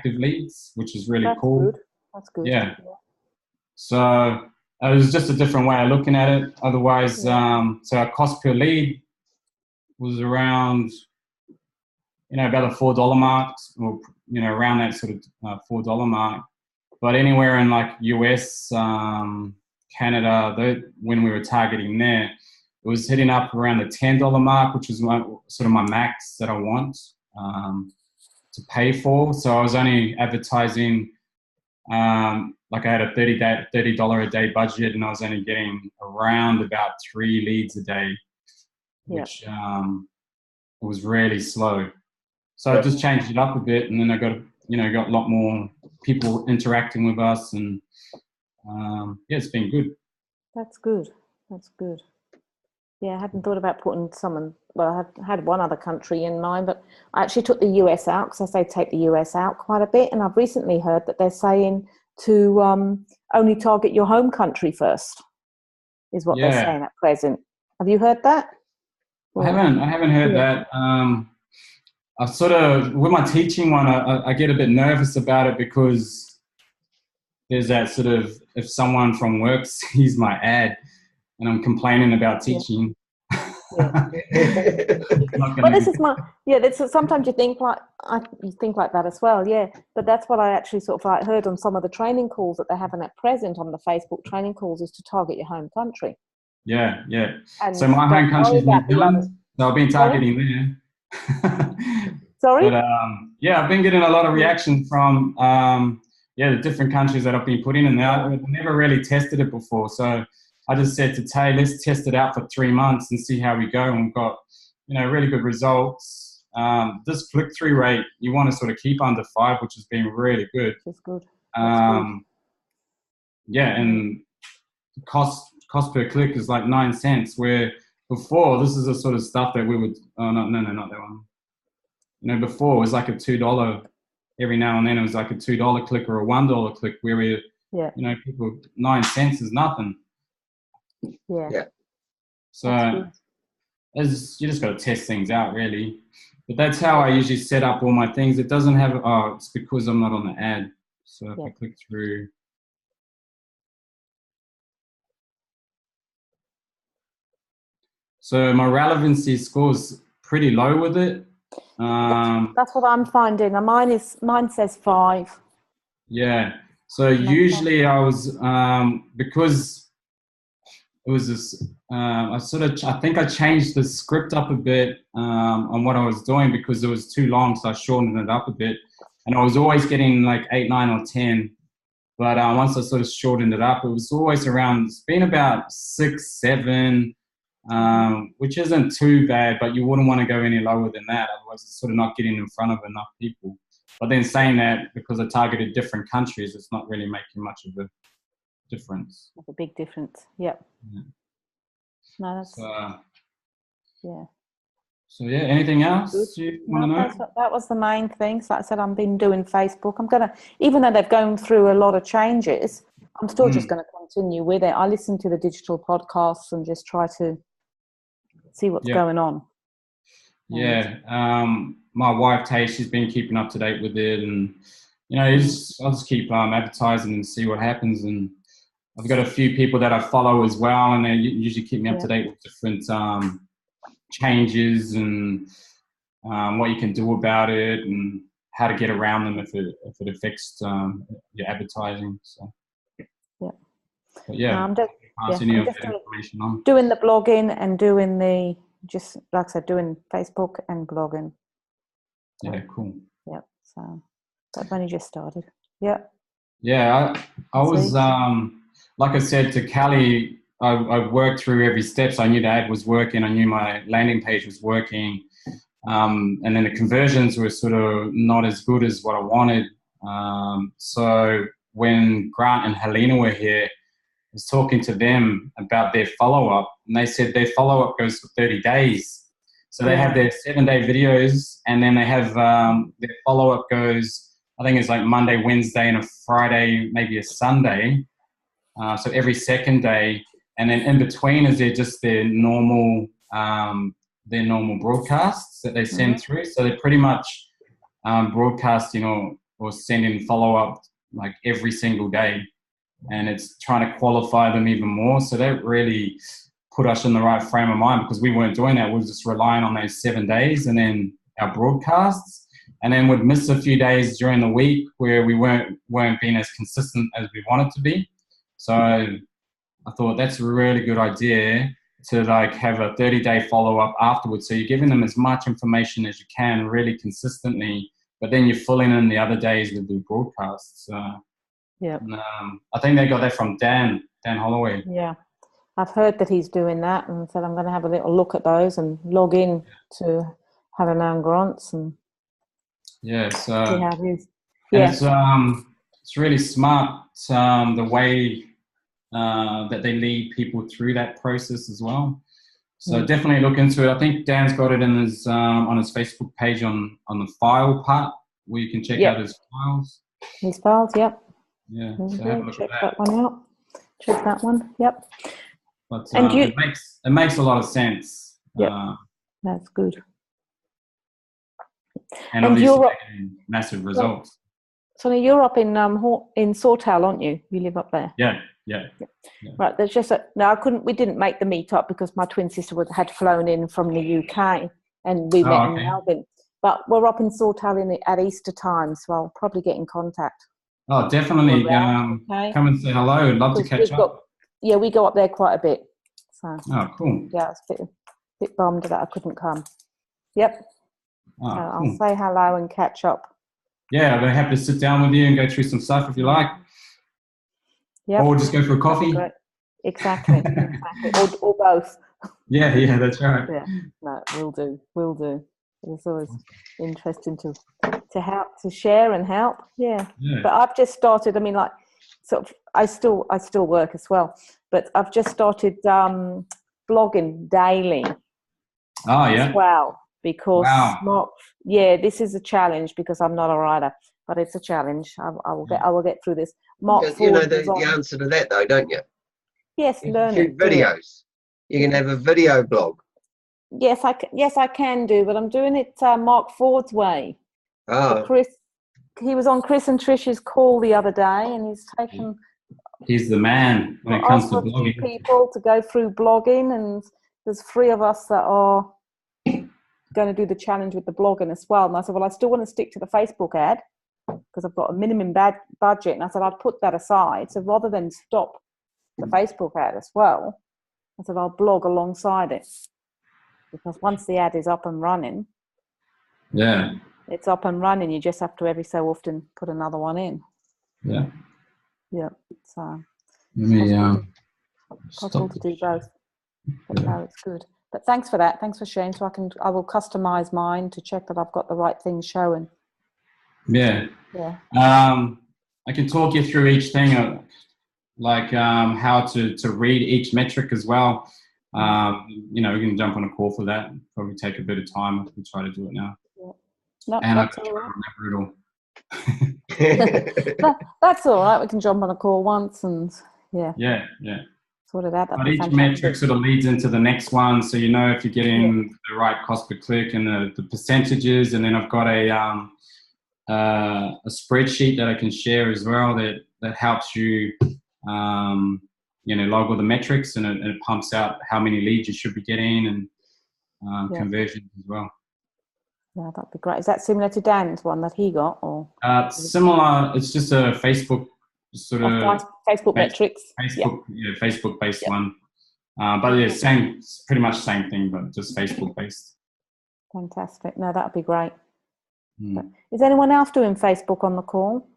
leads, which is really cool. That's good. Yeah. So it was just a different way of looking at it. Otherwise, so our cost per lead was around, about the $4 mark, or, around that sort of $4 mark. But anywhere in like US, Canada, when we were targeting there, it was hitting up around the $10 mark, which is sort of my max that I want to pay for. So I was only advertising, like I had a $30 a day budget, and I was only getting around about 3 leads a day, which was really slow. So I just changed it up a bit, and then I got a lot more people interacting with us, and it's been good. That's good. That's good. Yeah, I hadn't thought about putting someone. Well, I had one other country in mind, but I actually took the US out, because I say take the US out quite a bit. And I've recently heard that they're saying to only target your home country first, is what they're saying at present. Have you heard that? I haven't heard that. I sort of, with my teaching one, I get a bit nervous about it, because there's that sort of, if someone from work sees my ad and I'm complaining about teaching. Well, this is sometimes you think like that as well, But that's what I actually sort of like heard on some of the training calls that they're having at present on the Facebook training calls, is to target your home country. Yeah. And so my home country is New Zealand, so I've been targeting there. Sorry? But I've been getting a lot of reaction from the different countries that I've been putting in there. I've never really tested it before, so I just said to Tay, let's test it out for 3 months and see how we go. And we've got, really good results. This click-through rate, you want to sort of keep under 5, which has been really good. That's good. And cost per click is like 9 cents, where before, this is the sort of stuff that we would, oh, no, not that one. You know, before it was like a $2, every now and then it was like a $2 click or a $1 click where we, Yeah. you know, people, 9 cents is nothing. Yeah. So you just got to test things out, really. But that's how I usually set up all my things. It doesn't have, it's because I'm not on the ad. So if I click through. So my relevancy score's pretty low with it. That's what I'm finding. And mine says 5. Yeah. So usually I was, because it was this, I think I changed the script up a bit on what I was doing because it was too long, so I shortened it up a bit. And I was always getting like 8, 9, or 10. But once I sort of shortened it up, it was always around, it's been about 6, 7, which isn't too bad, but you wouldn't want to go any lower than that. Otherwise, it's sort of not getting in front of enough people. But then saying that, because I targeted different countries, it's not really making much of a difference. That's a big difference. Yep. Yeah. No, that's yeah. So yeah, anything else you want to know? That was the main thing. So like I said, I've been doing Facebook. I'm gonna, even though they've gone through a lot of changes, I'm still just going to continue with it. I listen to the digital podcasts and just try to see what's going on. Yeah. My wife Tay, she's been keeping up to date with it, and you know, I'll just keep advertising and see what happens. And I've got a few people that I follow as well, and they usually keep me up to date with different changes and what you can do about it and how to get around them if it affects your advertising. So I'm just doing the blogging and doing the, just like I said, doing Facebook and blogging. Yeah, cool. Yep. So I've only just started. Yeah. Yeah, I was like I said to Callie, I worked through every step, so I knew the ad was working, I knew my landing page was working, and then the conversions were sort of not as good as what I wanted. So when Grant and Helena were here, I was talking to them about their follow-up, and they said their follow-up goes for 30 days. So they have their 7-day videos, and then they have their follow-up goes, I think it's like Monday, Wednesday, and a Friday, maybe a Sunday. So every second day, and then in between is just their normal broadcasts that they send through. So they're pretty much broadcasting or sending follow-up like every single day, and it's trying to qualify them even more. So that really put us in the right frame of mind, because we weren't doing that. We were just relying on those 7 days and then our broadcasts, and then we'd miss a few days during the week where we weren't being as consistent as we wanted to be. So I thought that's a really good idea to like have a 30-day follow-up afterwards. So you're giving them as much information as you can really consistently, but then you're filling in the other days with the broadcasts. Yeah. I think they got that from Dan Holloway. Yeah. I've heard that he's doing that, and said I'm going to have a little look at those and log in to Helena and Grant's and see how it is. Yeah. It's really smart the way that they lead people through that process as well. So definitely look into it. I think Dan's got it in his on his Facebook page on the file part where you can check out his files. His files, yep. Yeah. So have a look check at that one out. Check that one, yep. But it makes a lot of sense. Yep. That's good. And obviously massive results. So you're up in Sawtell, aren't you? You live up there. Yeah. Right. There's just we didn't make the meet up because my twin sister had flown in from the UK, and we met in Melbourne. But we're up in Sawtell at Easter time, so I'll probably get in contact. Oh, definitely. Come and say hello. I'd love to catch up. We go up there quite a bit. So. Oh, cool. Yeah, I was a bit bummed that I couldn't come. Yep. Oh, so cool. I'll say hello and catch up. Yeah, I'm happy to sit down with you and go through some stuff if you like. Yep. Or just go for a coffee. Exactly. Or both. Yeah, that's right. Yeah, no, we'll do. It's always interesting to help, to share and help. Yeah. But I've just started. I mean, I still work as well, but I've just started blogging daily Oh, as yeah. well, because Wow. this is a challenge because I'm not a writer, but it's a challenge. I will get through this. Mark You know Ford was the on. answer to that, though, don't you? Yes, You can learn shoot it. Do it. videos. You can have a video blog. Yes, I can do, but I'm doing it Mark Ford's way. Oh, He was on Chris and Trish's call the other day, and he's taken He's the man when it comes asked to for a few blogging. people to go through blogging, and there's 3 of us that are going to do the challenge with the blogging as well. And I said, well, I still want to stick to the Facebook ad because I've got a minimum budget, and I said I'd put that aside. So rather than stop the Facebook ad as well, I said I'll blog alongside it, because once the ad is up and running, Yeah. it's up and running. You just have to every so often put another one in. Yeah. Yeah, so Let me possible stop. to do both. But no, it's good. But thanks for that. Thanks for sharing. So I will customize mine to check that I've got the right things showing. Yeah. Yeah. I can talk you through each thing, like how to read each metric as well. You know, we can jump on a call for that. Probably take a bit of time if we try to do it now. Yeah. No, And I that's can all right. remember it all. That's all right. We can jump on a call once and Yeah. sort it out. That'd But be each fantastic. metric sort of leads into the next one, so you know if you're getting the right cost per click and the percentages. And then I've got a spreadsheet that I can share as well that helps you, you know, log all the metrics, and it pumps out how many leads you should be getting and conversions as well. Yeah, that'd be great. Is that similar to Dan's one that he got, or Similar? It's just a Facebook sort of Facebook metrics? Facebook based one. But yeah, pretty much same thing, but just Facebook based. Fantastic. No, that'd be great. But is anyone else doing Facebook on the call?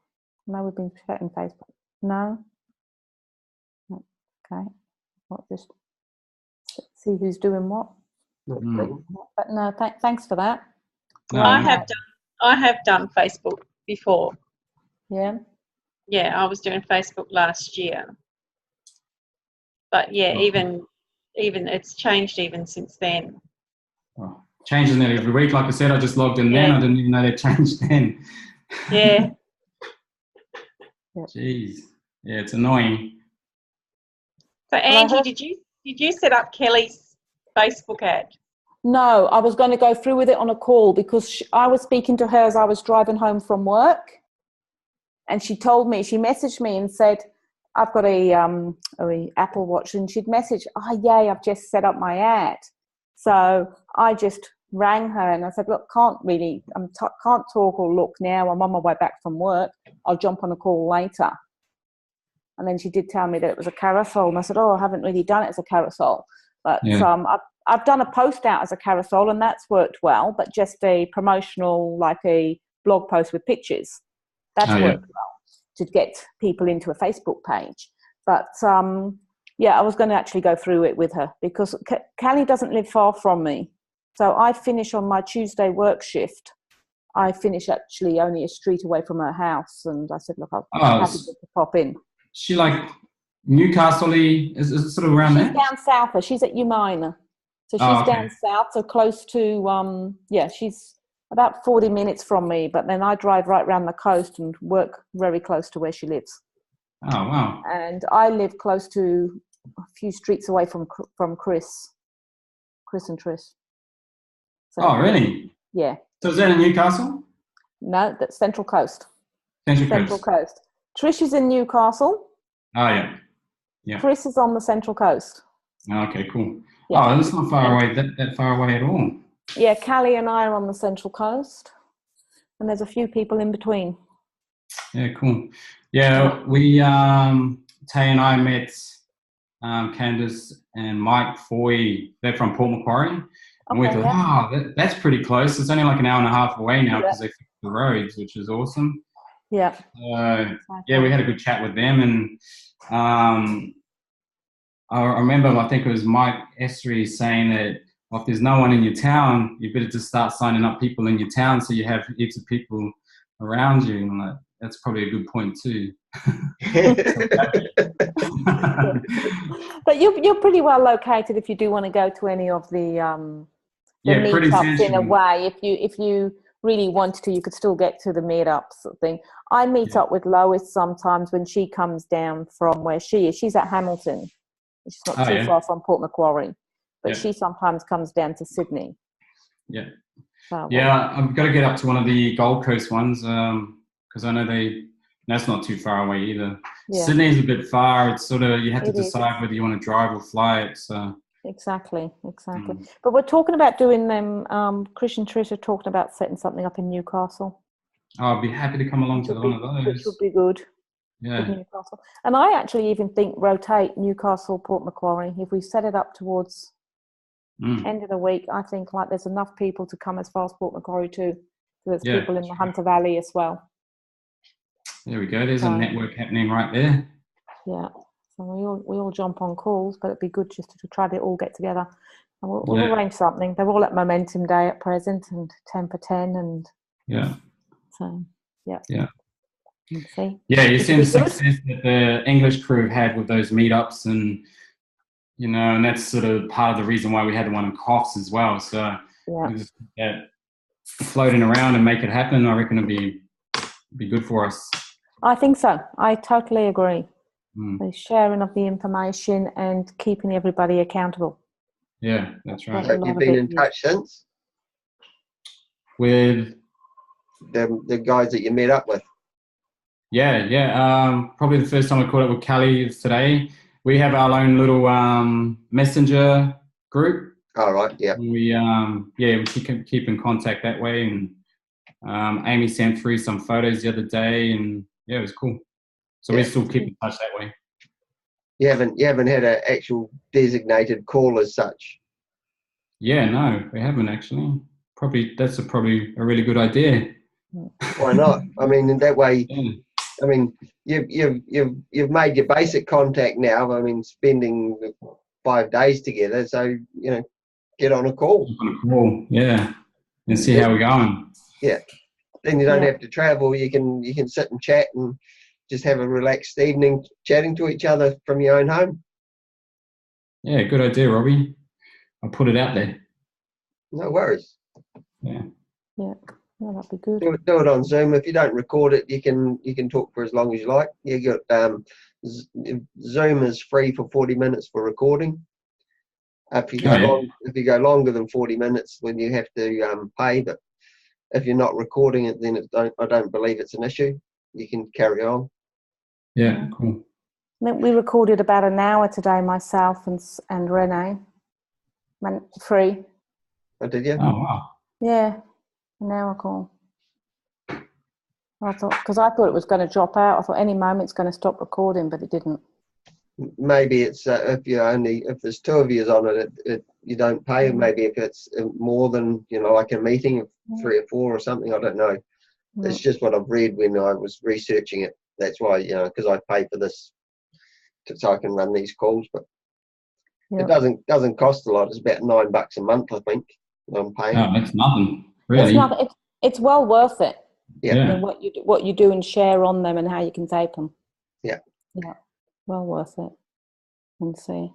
No, we've been chatting Facebook. No. Okay. I'll just see who's doing what. But no, thanks for that. No, I have done Facebook before. Yeah. Yeah, I was doing Facebook last year. But yeah, even it's changed even since then. Oh, changing it every week. Like I said, I just logged in then. I didn't even know they changed then. Yeah. Jeez. Yeah, it's annoying. So Angie, did you set up Kelly's Facebook ad? No, I was going to go through with it on a call because I was speaking to her as I was driving home from work, and she messaged me and said, I've got a Apple Watch, and she'd message, yay, I've just set up my ad. So I just rang her and I said, look, can't talk or look now. I'm on my way back from work. I'll jump on a call later. And then she did tell me that it was a carousel, and I said, I haven't really done it as a carousel, but I've done a post out as a carousel, and that's worked well, but just a promotional, like a blog post with pictures, that's worked well to get people into a Facebook page. But I was going to actually go through it with her because Callie doesn't live far from me. So I finish on my Tuesday work shift. I finish actually only a street away from her house, and I said, look, I'm happy to pop in. She like Newcastle-y, is it sort of around there? She's down south. She's at Umina. So she's down south, so close to, she's about 40 minutes from me, but then I drive right around the coast and work very close to where she lives. Oh, wow. And I live close to a few streets away from Chris and Trish. So, really? Yeah. So is that in Newcastle? No, that's Central Coast. Central Coast. Trish is in Newcastle. Oh, yeah. Yeah. Chris is on the Central Coast. Okay, cool. Yeah. Oh, that's not far away, that far away at all. Yeah, Callie and I are on the Central Coast, and there's a few people in between. Yeah, cool. Yeah, we, Tay and I met Candice and Mike Foy. They're from Port Macquarie. And we thought, that's pretty close. It's only like an hour and a half away now because they fixed the roads, which is awesome. Yeah. We had a good chat with them. And I remember, I think it was Mike Essery saying that, if there's no one in your town, you better just start signing up people in your town so you have heaps of people around you. And that's probably a good point too. But you're pretty well located if you do want to go to any of the pretty meetups in a central. way. If you really wanted to, you could still get to the meetups sort of thing. I meet up with Lois sometimes when she comes down from where she is. She's at Hamilton. She's not too far from Port Macquarie, but she sometimes comes down to Sydney. Yeah. So, I've got to get up to one of the Gold Coast ones because I know that's not too far away either. Yeah. Sydney's a bit far. It's sort of, you have to decide whether you want to drive or fly it. So. Exactly. But we're talking about doing them. Chris and Trish are talking about setting something up in Newcastle. I'll be happy to come along to one of those. Which would be good. Yeah. Newcastle. And I actually even think rotate Newcastle, Port Macquarie. If we set it up towards end of the week, I think like there's enough people to come as far as Port Macquarie too. There's people in the Hunter Valley as well. There we go. There's a network happening right there. Yeah. So we all jump on calls, but it'd be good just to try to all get together. And we'll arrange something. They're all at Momentum Day at present and 10 for 10 and so see. Yeah, you've seen the success that the English crew have had with those meetups, and and that's sort of part of the reason why we had the one in Coffs as well. So just floating around and make it happen, I reckon it'd be good for us. I think so. I totally agree. The sharing of the information and keeping everybody accountable. Yeah, that's right. Have you been in touch since? With the guys that you met up with? Yeah. Probably the first time I caught up with Callie is today. We have our own little messenger group. Oh, right, yeah. We keep in contact that way. And Amy sent through some photos the other day, and it was cool. So we still keep in touch that way. You haven't had an actual designated call as such? Yeah, no, we haven't actually. That's probably a really good idea. Why not? I mean, in that way, I mean, you've made your basic contact now. I mean, spending 5 days together, so get on a call. Yeah, and see how we're going. Yeah, then you don't have to travel. You can sit and chat and just have a relaxed evening chatting to each other from your own home. Yeah, good idea, Robbie. I'll put it out there. No worries. Yeah, that'd be good. Do it on Zoom. If you don't record it, you can talk for as long as you like. You got Zoom is free for 40 minutes for recording. If you go longer than 40 minutes, then you have to pay. But if you're not recording it, then I don't believe it's an issue. You can carry on. Yeah, cool. We recorded about an hour today, myself and Renee. Free. Oh, did you? Oh, wow. Yeah, an hour call. I thought it was going to drop out. I thought any moment it's going to stop recording, but it didn't. Maybe it's if there's two of you on it, you don't pay. Maybe if it's more than like a meeting of 3 or 4 or something, I don't know. It's just what I've read when I was researching it. That's why because I pay for this so I can run these calls. But it doesn't cost a lot. It's about $9 a month, I think. I'm paying. Oh, that's nothing. Really? It's nothing. It's well worth it. Yeah. I mean, what you do and share on them and how you can take them. Yeah. Yeah. Well worth it. And see,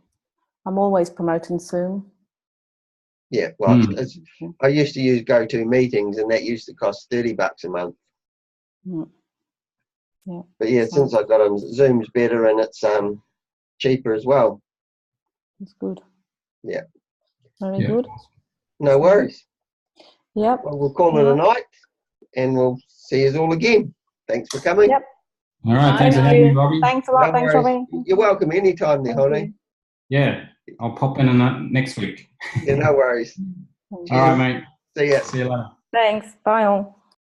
I'm always promoting Zoom. Yeah. Well, I used to use GoToMeetings, and that used to cost $30 a month. Yeah. But since I got them, Zoom's better and it's cheaper as well. That's good. Yeah. Very good. No worries. Yep. Well, we'll call it a night, and we'll see you all again. Thanks for coming. Yep. All right. Thanks for having me, Robbie. Thanks a lot. Thanks, Robbie. You're welcome anytime there, honey. Yeah. I'll pop in next week. Yeah, no worries. All right, mate. See ya. See you later. Thanks. Bye all.